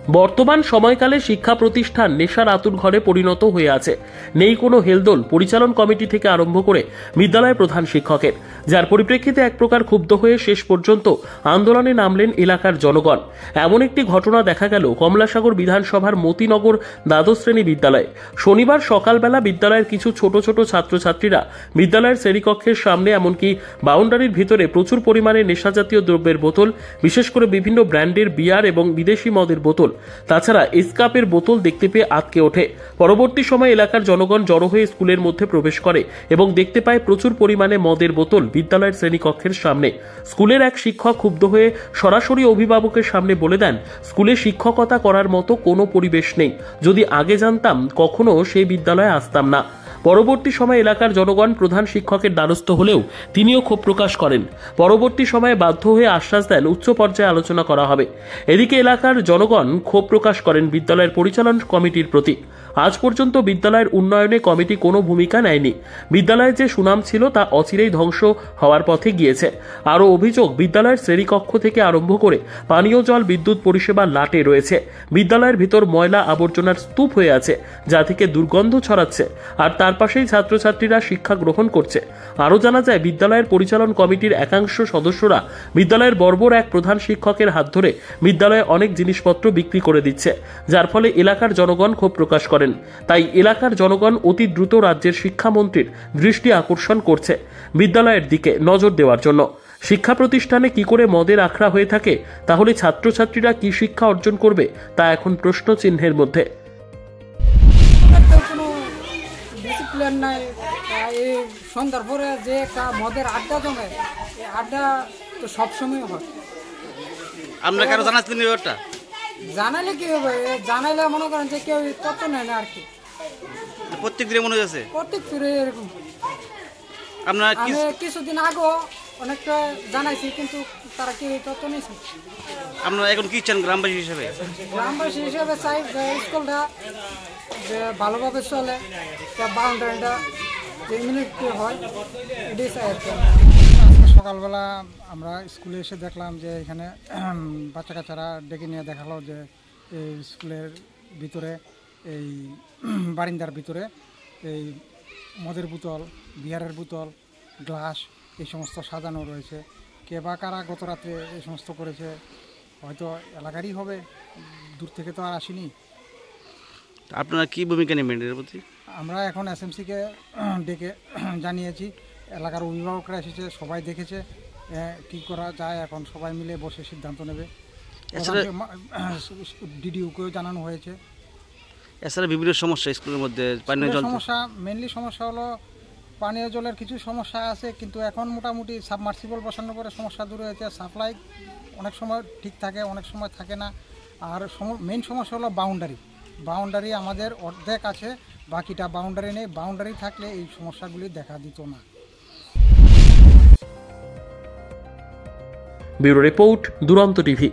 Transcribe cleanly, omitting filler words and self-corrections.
বর্তমান সময়কালে শিক্ষা প্রতিষ্ঠান নেশার আতুরঘরে পরিণত হয়ে আছে। নেই কোনো হেলদোল পরিচালন কমিটি থেকে আরম্ভ করে বিদ্যালয় প্রধান শিক্ষকের, যার পরিপ্রেক্ষিতে এক প্রকার ক্ষুব্ধ হয়ে শেষ পর্যন্ত আন্দোলনে নামলেন এলাকার জনগণ। এমন একটি ঘটনা দেখা গেল কমলাসাগর বিধানসভার মতিনগর দ্বাদশ শ্রেণী বিদ্যালয়ে। শনিবার সকালবেলা বিদ্যালয়ের কিছু ছোট ছোট ছাত্রছাত্রীরা বিদ্যালয়ের শ্রেণীকক্ষের সামনে এমনকি বাউন্ডারির ভিতরে প্রচুর পরিমাণে নেশাজাতীয় দ্রব্যের বোতল, বিশেষ করে বিভিন্ন ব্র্যান্ডের বিয়ার এবং বিদেশি মদের বোতল, তাছাড়া স্কাপের বোতল দেখতে পেয়ে আঁতকে ওঠে। পরবর্তী সময়ে এলাকার জনগণ জড়ো হয়ে স্কুলের মধ্যে প্রবেশ করে এবং দেখতে পায় প্রচুর পরিমাণে মদের বোতল বিদ্যালয়ের শ্রেণীকক্ষের সামনে। স্কুলের এক শিক্ষক ক্ষুব্ধ হয়ে সরাসরি অভিভাবকের সামনে বলে দেন, স্কুলে শিক্ষকতা করার মতো কোনো পরিবেশ নেই, যদি আগে জানতাম কখনো সেই বিদ্যালয়ে আসতাম না। পরবর্তী সময়ে এলাকার জনগণ প্রধান শিক্ষকের দ্বারস্থ হলেও তিনিও ক্ষোভ প্রকাশ করেন। পরবর্তী সময়ে বাধ্য হয়ে আশ্বাস দেন উচ্চ পর্যায়ে আলোচনা করা হবে। এদিকে এলাকার জনগণ ক্ষোভ প্রকাশ করেন বিদ্যালয়ের পরিচালন কমিটির প্রতি। আজ পর্যন্ত বিদ্যালয়ের উন্নয়নে কমিটি কোনো ভূমিকা নেয়নি। বিদ্যালয়ের যে সুনাম ছিল তা অচিরেই ধ্বংস হওয়ার পথে গিয়েছে। আরও অভিযোগ, বিদ্যালয়ের শ্রেণীকক্ষ থেকে আরম্ভ করে পানীয় জল, বিদ্যুৎ পরিষেবা লাটে রয়েছে। বিদ্যালয়ের ভিতর ময়লা আবর্জনার স্তূপ হয়ে আছে, যা থেকে দুর্গন্ধ ছড়াচ্ছে, আর তার পাশেই ছাত্রছাত্রীরা শিক্ষা গ্রহণ করছে। আরও জানা যায়, বিদ্যালয়ের পরিচালন কমিটির একাংশ সদস্যরা বিদ্যালয়ের বর্বর এক প্রধান শিক্ষকের হাত ধরে বিদ্যালয়ে অনেক জিনিসপত্র বিক্রি করে দিচ্ছে, যার ফলে এলাকার জনগণ ক্ষোভ প্রকাশ করেন। তাই এলাকার জনগণ অতি দ্রুত রাজ্যের শিক্ষামন্ত্রীর দৃষ্টি আকর্ষণ করছে বিদ্যালয়ের দিকে নজর দেওয়ার জন্য। শিক্ষা প্রতিষ্ঠানে কি করে মদের আখড়া হয়ে থাকে, তাহলে ছাত্রছাত্রীরা কি শিক্ষা অর্জন করবে, তা এখন প্রশ্ন চিহ্নের মধ্যে। ডিসিপ্লিন নাই, এই সন্ধ্যার পরে যে একটা মদের আড্ডা জমে, এই আড্ডা তো সবসময় হয়। আপনার কারো জানাচ্ছেন ব্যাপারটা? জানালে কি হবে, জানাইলে মনে করেন যে কেউ তথ্য নেয় না আর কি। প্রত্যেক দিনে মনে হচ্ছে প্রত্যেক ফিরে এরকম। আপনার আমি কিছুদিন আগেও অনেকটা জানাইছি, কিন্তু তারা কেউ তথ্য নিয়েছে। আপনারা এখন কি চান গ্রামবাসী হিসেবে? গ্রামবাসী হিসেবে চাই যে স্কুলটা যে ভালোভাবে চলে, বাউন্ডারিটা যে ইমিউনিটি হয়, এটাই চাই আর কি। আজকে সকালবেলা আমরা স্কুলে এসে দেখলাম যে এখানে বাচ্চা কাচ্চারা ডেকে নিয়ে দেখালো যে এই স্কুলের ভিতরে, এই বারিন্দার ভিতরে এই মদের বোতল, বিয়ারের বোতল, গ্লাস এই সমস্ত সাজানো রয়েছে। কে বা কারা গত রাত্রে এই সমস্ত করেছে, হয়তো এলাকারই হবে, দূর থেকে তো আর আসেনি। আপনারা কি ভূমিকা নেবেন এর প্রতি? আমরা এখন এসএমসিকে ডেকে জানিয়েছি, এলাকার অভিভাবকরা এসেছে, সবাই দেখেছে, কী করা যায় এখন সবাই মিলে বসে সিদ্ধান্ত নেবে। ডিডিওকেও জানানো হয়েছে। এছাড়া বিভিন্ন সমস্যা স্কুলের মধ্যে, পানীয় জল সমস্যা, মেনলি সমস্যা হলো পানীয় জলের কিছু সমস্যা আছে, কিন্তু এখন মোটামুটি সাবমার্সিবল বসানোর পরে সমস্যা দূর হয়েছে। সাপ্লাই অনেক সময় ঠিক থাকে, অনেক সময় থাকে না। আর মেইন সমস্যা হলো বাউন্ডারি আমাদের অর্ধেক আছে, বাকিটা বাউন্ডারি নেই। বাউন্ডারি থাকলে এই সমস্যাগুলি দেখা দিত না। ব্যুরো রিপোর্ট, দুরন্ত টিভি।